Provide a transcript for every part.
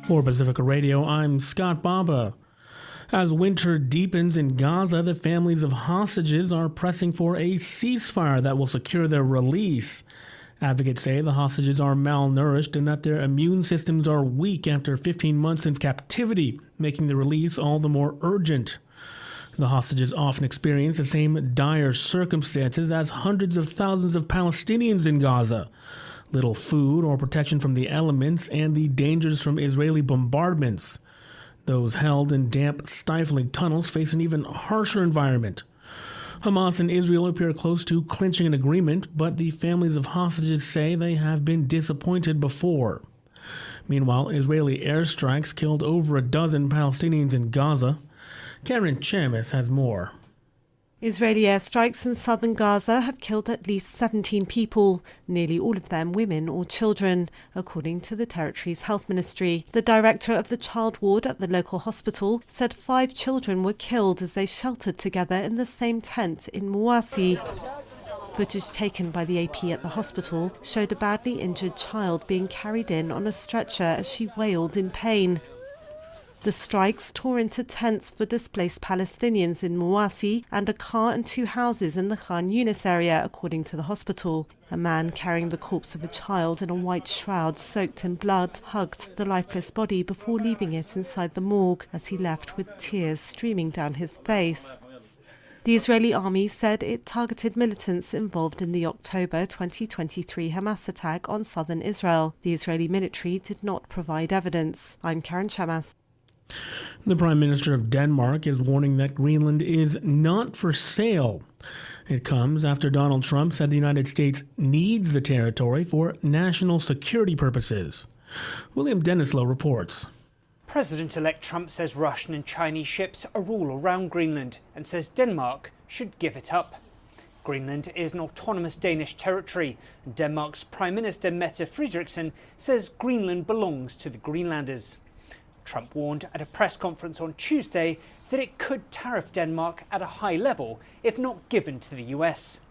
For Pacifica Radio, I'm Scott Baba. As winter deepens in Gaza, the families of hostages are pressing for a ceasefire that will secure their release. Advocates say the hostages are malnourished and that their immune systems are weak after 15 months in captivity, making the release all the more urgent. The hostages often experience the same dire circumstances as hundreds of thousands of Palestinians in Gaza. Little food or protection from the elements and the dangers from Israeli bombardments. Those held in damp, stifling tunnels face an even harsher environment. Hamas and Israel appear close to clinching an agreement, but the families of hostages say they have been disappointed before. Meanwhile, Israeli airstrikes killed over a dozen Palestinians in Gaza. Karen Chamis has more. Israeli airstrikes in southern Gaza have killed at least 17 people, nearly all of them women or children, according to the territory's health ministry. The director of the child ward at the local hospital said 5 children were killed as they sheltered together in the same tent in Mawasi. Footage taken by the AP at the hospital showed a badly injured child being carried in on a stretcher as she wailed in pain. The strikes tore into tents for displaced Palestinians in Mawasi and a car and 2 houses in the Khan Yunis area, according to the hospital. A man carrying the corpse of a child in a white shroud soaked in blood hugged the lifeless body before leaving it inside the morgue as he left with tears streaming down his face. The Israeli army said it targeted militants involved in the October 2023 Hamas attack on southern Israel. The Israeli military did not provide evidence. I'm Karen Chamas. The Prime Minister of Denmark is warning that Greenland is not for sale. It comes after Donald Trump said the United States needs the territory for national security purposes. William Denislow reports. President-elect Trump says Russian and Chinese ships are all around Greenland and says Denmark should give it up. Greenland is an autonomous Danish territory, and Denmark's Prime Minister Mette Frederiksen says Greenland belongs to the Greenlanders. Trump warned at a press conference on Tuesday that it could tariff Denmark at a high level if not given to the US.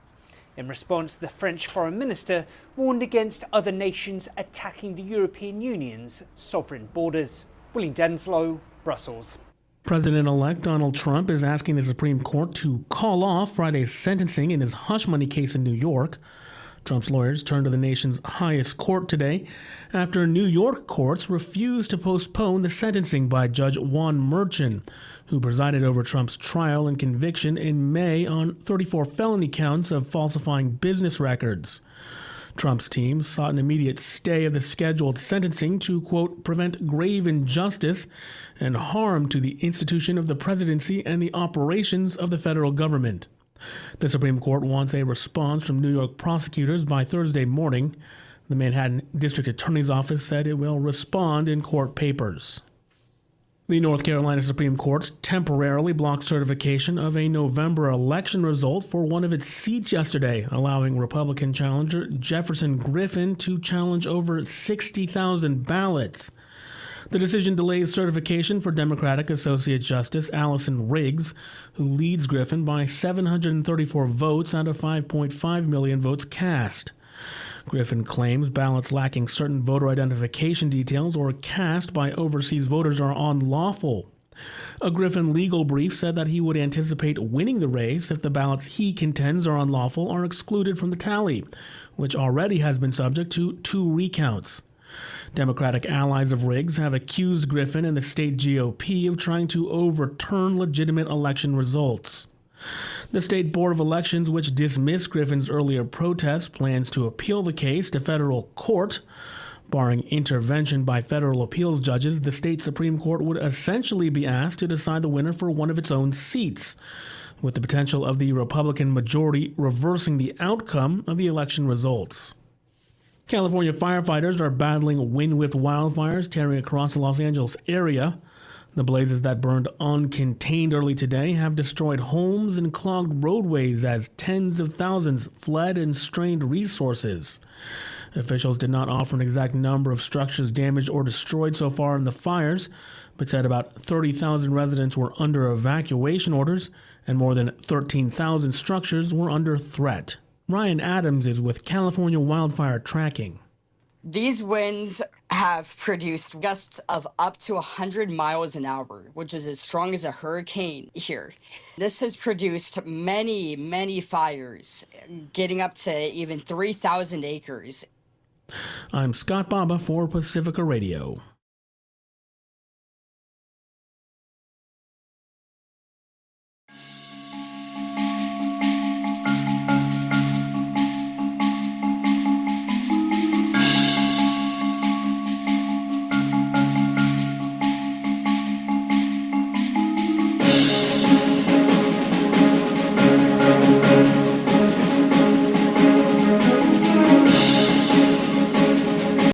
In response, the French Foreign Minister warned against other nations attacking the European Union's sovereign borders. William Denslow, Brussels. President-elect Donald Trump is asking the Supreme Court to call off Friday's sentencing in his hush money case in New York. Trump's lawyers turned to the nation's highest court today after New York courts refused to postpone the sentencing by Judge Juan Merchan, who presided over Trump's trial and conviction in May on 34 felony counts of falsifying business records. Trump's team sought an immediate stay of the scheduled sentencing to, quote, prevent grave injustice and harm to the institution of the presidency and the operations of the federal government. The Supreme Court wants a response from New York prosecutors by Thursday morning. The Manhattan District Attorney's Office said it will respond in court papers. The North Carolina Supreme Court temporarily blocked certification of a November election result for one of its seats yesterday, allowing Republican challenger Jefferson Griffin to challenge over 60,000 ballots. The decision delays certification for Democratic Associate Justice Allison Riggs, who leads Griffin by 734 votes out of 5.5 million votes cast. Griffin claims ballots lacking certain voter identification details or cast by overseas voters are unlawful. A Griffin legal brief said that he would anticipate winning the race if the ballots he contends are unlawful are excluded from the tally, which already has been subject to 2 recounts. Democratic allies of Riggs have accused Griffin and the state GOP of trying to overturn legitimate election results. The State Board of Elections, which dismissed Griffin's earlier protest, plans to appeal the case to federal court. Barring intervention by federal appeals judges, the state Supreme Court would essentially be asked to decide the winner for one of its own seats, with the potential of the Republican majority reversing the outcome of the election results. California firefighters are battling wind-whipped wildfires tearing across the Los Angeles area. The blazes that burned uncontained early today have destroyed homes and clogged roadways as tens of thousands fled and strained resources. Officials did not offer an exact number of structures damaged or destroyed so far in the fires, but said about 30,000 residents were under evacuation orders and more than 13,000 structures were under threat. Ryan Adams is with California Wildfire Tracking. These winds have produced gusts of up to 100 miles an hour, which is as strong as a hurricane here. This has produced many, many fires, getting up to even 3,000 acres. I'm Scott Baba for Pacifica Radio.